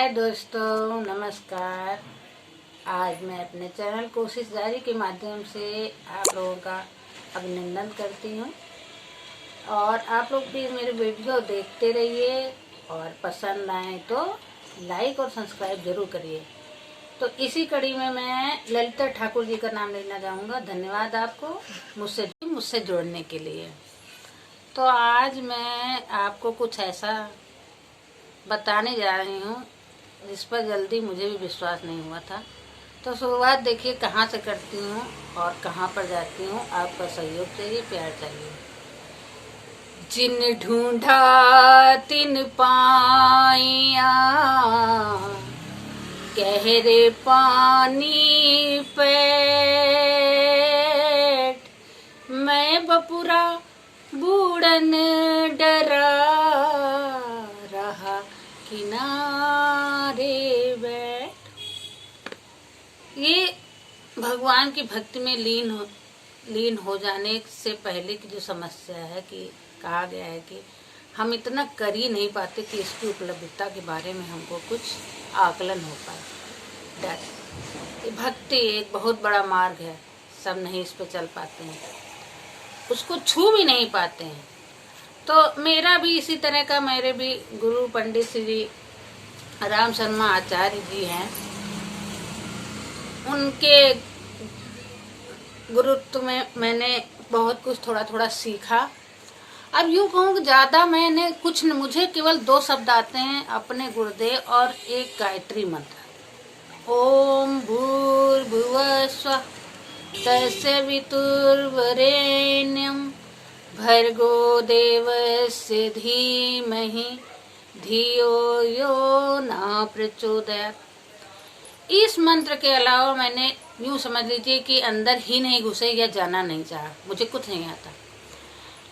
हाय दोस्तों, नमस्कार। आज मैं अपने चैनल कोशिश जारी के माध्यम से आप लोगों का अभिनंदन करती हूँ और आप लोग प्लीज़ मेरे वीडियो देखते रहिए और पसंद आए तो लाइक और सब्सक्राइब जरूर करिए। तो इसी कड़ी में मैं ललिता ठाकुर जी का नाम लेना चाहूँगा। धन्यवाद आपको मुझसे जोड़ने के लिए। तो आज मैं आपको कुछ ऐसा बताने जा रही हूँ जिस पर जल्दी मुझे भी विश्वास नहीं हुआ था। तो शुरुआत देखिए कहाँ से करती हूँ और कहाँ पर जाती हूँ। आपका सहयोग चाहिए, प्यार चाहिए। जिन ढूंढा तिन पाइया, गहरे पानी पेट, मैं बपुरा बूढ़न डरा रहा किनारे बैठ। ये भगवान की भक्ति में लीन हो जाने से पहले की जो समस्या है कि कहा गया है कि हम इतना कर ही नहीं पाते कि इसकी उपलब्धता के बारे में हमको कुछ आकलन हो पाए। ये भक्ति एक बहुत बड़ा मार्ग है, सब नहीं इस पर चल पाते हैं, उसको छू भी नहीं पाते हैं। तो मेरा भी इसी तरह का, मेरे भी गुरु पंडित श्री राम शर्मा आचार्य जी हैं। उनके गुरुत्व में मैंने बहुत कुछ थोड़ा थोड़ा सीखा। अब यूँ कहूँ कि ज़्यादा मैंने कुछ न, मुझे केवल 2 शब्द आते हैं, अपने गुरुदेव और एक गायत्री मंत्र, ओम भूर्भुवः स्वः तत्सवितुर्वरेण्यं भर्गो देवस्य धीमहि धियो यो न प्रचोदयात्। इस मंत्र के अलावा मैंने यूँ समझ लीजिए कि अंदर ही नहीं घुसे या जाना नहीं चाहा। मुझे कुछ नहीं आता,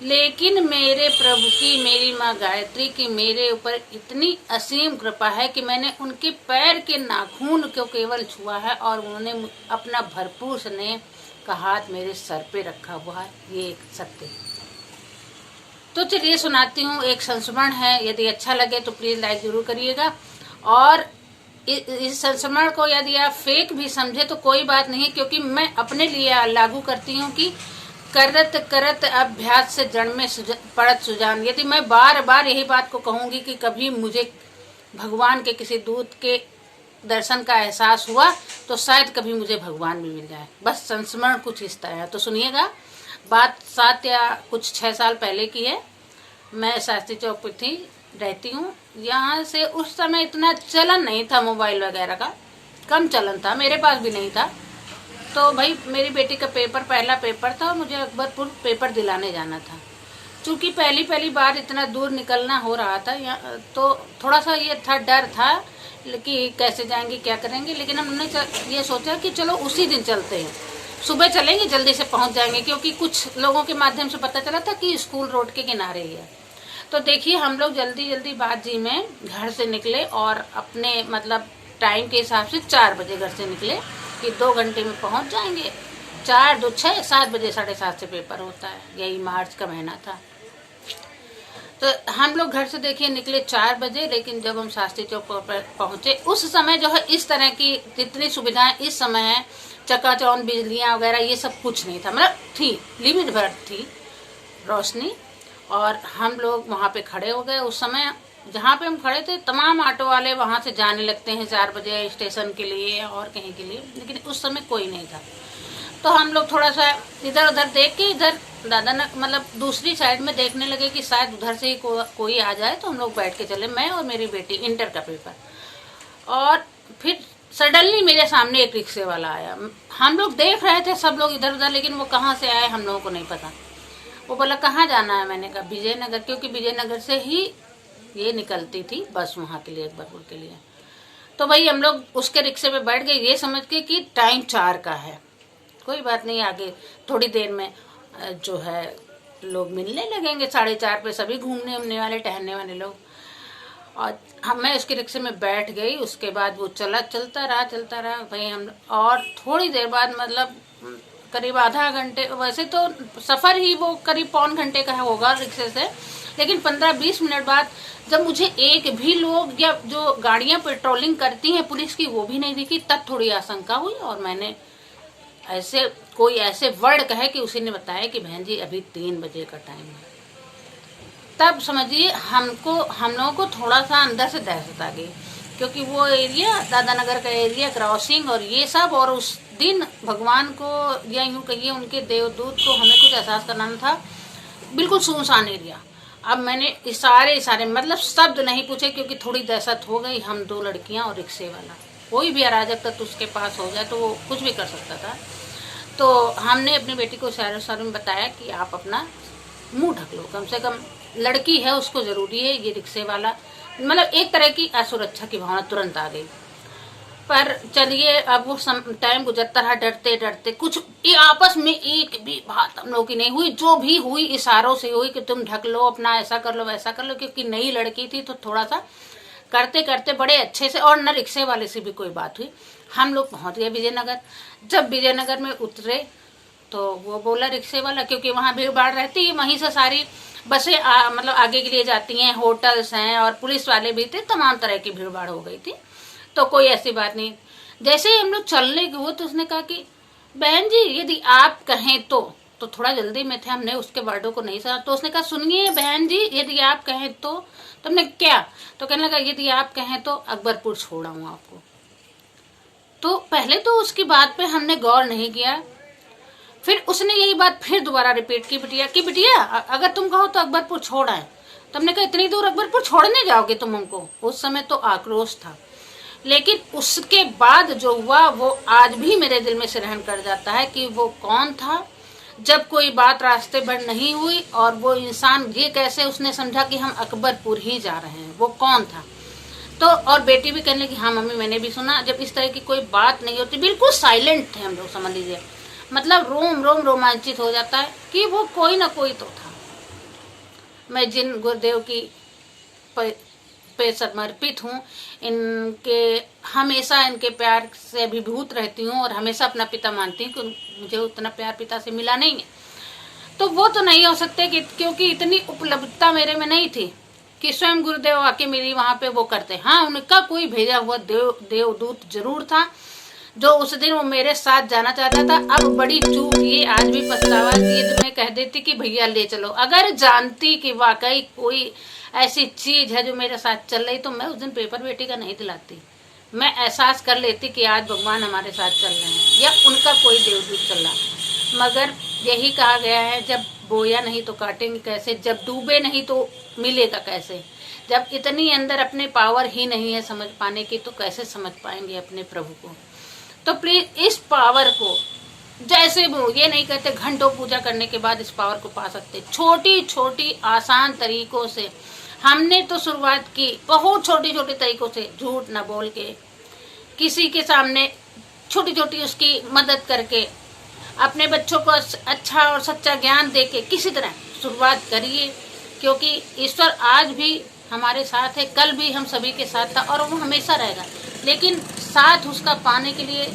लेकिन मेरे प्रभु की, मेरी माँ गायत्री की मेरे ऊपर इतनी असीम कृपा है कि मैंने उनके पैर के नाखून को केवल छुआ है और उन्होंने अपना भरपूर स्नेह का हाथ मेरे सर पे रखा हुआ है। ये एक सत्य है। तो चलिए सुनाती हूँ, एक संस्मरण है। यदि अच्छा लगे तो प्लीज़ लाइक जरूर करिएगा। और इस संस्मरण को यदि आप फेक भी समझे तो कोई बात नहीं, क्योंकि मैं अपने लिए लागू करती हूँ कि करत करत अभ्यास से जड़ में पड़त सुजान। यदि मैं बार बार यही बात को कहूँगी कि कभी मुझे भगवान के किसी दूत के दर्शन का एहसास हुआ तो शायद कभी मुझे भगवान भी मिल जाए। बस संस्मरण कुछ इस तरह है। तो सुनिएगा, बात 7 या कुछ 6 साल पहले की है। मैं शास्त्री चौक पर थी, रहती हूँ। यहाँ से उस समय इतना चलन नहीं था, मोबाइल वगैरह का कम चलन था, मेरे पास भी नहीं था। तो भाई मेरी बेटी का पेपर, पहला पेपर था, मुझे अकबरपुर पेपर दिलाने जाना था। चूँकि पहली बार इतना दूर निकलना हो रहा था, तो थोड़ा सा ये था, डर था कि कैसे जाएंगे, क्या करेंगे। लेकिन हमने ये सोचा कि चलो उसी दिन चलते हैं, सुबह चलेंगे, जल्दी से पहुंच जाएंगे। क्योंकि कुछ लोगों के माध्यम से पता चला था कि स्कूल रोड के किनारे ही है। तो देखिए हम लोग जल्दी बाजी में घर से निकले और अपने मतलब टाइम के हिसाब से 4 बजे घर से निकले कि 2 घंटे में पहुंच जाएंगे। 4 2 6 7 बजे 7:30 से पेपर होता है। यही मार्च का महीना था। तो हम लोग घर से देखिए निकले 4 बजे, लेकिन जब हम शास्त्री चौक पर पहुंचे उस समय जो है इस तरह की जितनी सुविधाएं इस समय है, चकाचौंध बिजलियां वगैरह ये सब कुछ नहीं था। मतलब थी, लिमिट भर थी रोशनी। और हम लोग वहाँ पे खड़े हो गए। उस समय जहाँ पे हम खड़े थे तमाम ऑटो वाले वहाँ से जाने लगते हैं 4 बजे स्टेशन के लिए और कहीं के लिए, लेकिन उस समय कोई नहीं था। तो हम लोग थोड़ा सा इधर उधर देख के, इधर दादा ने मतलब दूसरी साइड में देखने लगे कि शायद उधर से ही कोई आ जाए। तो हम लोग बैठ के चले, मैं और मेरी बेटी, इंटर का पेपर। और फिर सडनली मेरे सामने एक रिक्शे वाला आया। हम लोग देख रहे थे सब लोग इधर उधर, लेकिन वो कहाँ से आए हम लोगों को नहीं पता। वो बोला कहाँ जाना है? मैंने कहा विजयनगर, क्योंकि विजयनगर से ही ये निकलती थी बस वहाँ के लिए, अकबरपुर के लिए। तो भाई हम लोग उसके रिक्शे पे बैठ गए ये समझ के कि टाइम 4 का है, कोई बात नहीं, आगे थोड़ी देर में जो है लोग मिलने लगेंगे। 4:30 पे सभी घूमने उमने वाले, टहलने वाले लोग। और मैं उसके रिक्शे में बैठ गई। उसके बाद वो चलता रहा भाई हम। और थोड़ी देर बाद मतलब करीब आधा घंटे, वैसे तो सफ़र ही वो करीब 1.25 घंटे का होगा रिक्शे से, लेकिन 15-20 मिनट बाद जब मुझे एक भी लोग या जो गाड़ियां पेट्रोलिंग करती हैं पुलिस की वो भी नहीं दिखी, तब थोड़ी आशंका हुई और मैंने ऐसे कोई ऐसे वर्ड कहे कि उसी ने बताया कि बहन जी अभी 3 बजे का टाइम है। तब समझिए हम लोगों को थोड़ा सा अंदर से दहशत आ गई, क्योंकि वो एरिया दादानगर का एरिया क्रॉसिंग और ये सब, और उस दिन भगवान को या यूँ कहिए उनके देवदूत को हमें कुछ एहसास कराना था। बिल्कुल सुनसान एरिया। अब मैंने इशारे मतलब शब्द नहीं पूछे, क्योंकि थोड़ी दहशत हो गई। हम 2 लड़कियां और रिक्शे वाला, कोई भी अराजक तत्व उसके पास हो जाए तो वो कुछ भी कर सकता था। तो हमने अपनी बेटी को इशारे में बताया कि आप अपना मुंह ढक लो, कम से कम लड़की है उसको जरूरी है। ये रिक्शे वाला मतलब एक तरह की असुरक्षा की भावना तुरंत आ गई। पर चलिए अब वो टाइम गुजरता रहा, डरते डरते कुछ ये आपस में एक भी बात हम लोग की नहीं हुई। जो भी हुई इशारों से हुई कि तुम ढक लो अपना, ऐसा कर लो वैसा कर लो, क्योंकि नई लड़की थी तो थोड़ा सा करते करते बड़े अच्छे से, और न रिक्शे वाले से भी कोई बात हुई। हम लोग पहुंच गए विजयनगर। जब विजयनगर में उतरे तो वो बोला रिक्शे वाला, क्योंकि वहाँ भीड़ भाड़ रहती है, वहीं से सारी बसें मतलब आगे के लिए जाती हैं, होटल्स हैं और पुलिस वाले भी थे, तमाम तरह की भीड़ भाड़ हो गई थी, तो कोई ऐसी बात नहीं। जैसे ही हम लोग चलने के हुए तो उसने कहा कि बहन जी यदि आप कहें तो थोड़ा जल्दी में थे, हमने उसके वर्डों को नहीं सुना। तो उसने कहा सुनिए बहन जी यदि आप कहें तो हमने क्या, तो कहने लगा यदि आप कहें तो अकबरपुर छोड़ाऊँ आपको। तो पहले तो उसकी बात पे हमने गौर नहीं किया, फिर उसने यही बात फिर दोबारा रिपीट की, बिटिया अगर तुम कहो तो अकबरपुर छोड़ आए। तो हमने कहा इतनी दूर अकबरपुर छोड़ने जाओगे तुम हमको? उस समय तो आक्रोश था, लेकिन उसके बाद जो हुआ वो आज भी मेरे दिल में सिरहन कर जाता है कि वो कौन था। जब कोई बात रास्ते भर नहीं हुई और वो इंसान ये कैसे उसने समझा कि हम अकबरपुर ही जा रहे हैं, वो कौन था। तो और बेटी भी कहने लगी हाँ मम्मी मैंने भी सुना। जब इस तरह की कोई बात नहीं होती, बिल्कुल साइलेंट थे हम लोग, समझ लीजिए, मतलब रोम रोम रोमांचित हो जाता है कि वो कोई ना कोई तो था। मैं जिन गुरुदेव की पे समर्पित हूँ, इनके हमेशा इनके प्यार से अभिभूत रहती हूँ और हमेशा अपना पिता मानती हूँ, कि मुझे उतना प्यार पिता से मिला नहीं है। तो वो तो नहीं हो सकते कि क्योंकि इतनी उपलब्धता मेरे में नहीं थी कि स्वयं गुरुदेव आके मेरी वहाँ पे वो करते। हाँ, उनका कोई भेजा हुआ देवदूत जरूर था जो उस दिन वो मेरे साथ जाना चाहता था। अब बड़ी चूक ये आज भी पछतावा ये तो मैं कह देती कि भैया ले चलो। अगर जानती कि वाकई कोई ऐसी चीज है जो मेरे साथ चल रही तो मैं उस दिन पेपर बेटी का नहीं दिलाती। मैं एहसास कर लेती कि आज भगवान हमारे साथ चल रहे हैं या उनका कोई देवदूत चल रहा। मगर यही कहा गया है जब बोया नहीं तो काटेंगे कैसे, जब डूबे नहीं तो मिलेगा कैसे। जब इतनी अंदर अपने पावर ही नहीं है समझ पाने की तो कैसे समझ पाएंगे अपने प्रभु को। तो प्लीज इस पावर को जैसे वो ये नहीं कहते घंटों पूजा करने के बाद इस पावर को पा सकते, छोटी छोटी आसान तरीकों से। हमने तो शुरुआत की बहुत छोटी छोटी तरीकों से, झूठ न बोल के, किसी के सामने छोटी छोटी उसकी मदद करके, अपने बच्चों को अच्छा और सच्चा ज्ञान दे के किसी तरह शुरुआत करिए, क्योंकि ईश्वर आज भी हमारे साथ है, कल भी हम सभी के साथ था और वो हमेशा रहेगा। लेकिन साथ उसका पाने के लिए,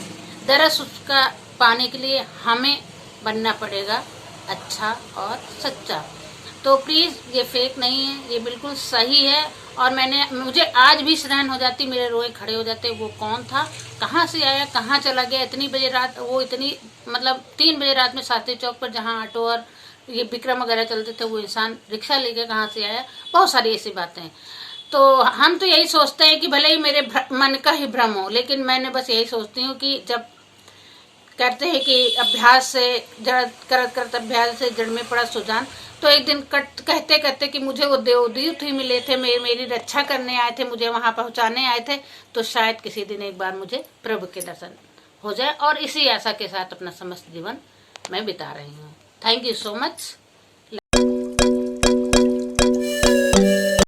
दरस उसका पाने के लिए हमें बनना पड़ेगा अच्छा और सच्चा। तो प्लीज़ ये फेक नहीं है, ये बिल्कुल सही है। और मुझे आज भी सिरहन हो जाती, मेरे रोए खड़े हो जाते, वो कौन था, कहाँ से आया, कहाँ चला गया, इतनी बजे रात, वो इतनी मतलब 3 बजे रात में शास्त्री चौक पर जहाँ ऑटो और ये विक्रम वगैरह चलते थे, वो इंसान रिक्शा लेके कहाँ से आया। बहुत सारी ऐसी बातें हैं। तो हम तो यही सोचते हैं कि भले ही मेरे मन का ही भ्रम हो, लेकिन मैंने बस यही सोचती हूँ कि जब कहते हैं कि अभ्यास से करत अभ्यास से जड़ में पड़ा सुजान, तो एक दिन कहते कहते कि मुझे वो देवदूत ही मिले थे, मेरी रक्षा करने आए थे, मुझे वहाँ पहुँचाने आए थे, तो शायद किसी दिन एक बार मुझे प्रभु के दर्शन हो जाए। और इसी आशा के साथ अपना समस्त जीवन मैं बिता रही हूँ। Thank you so much.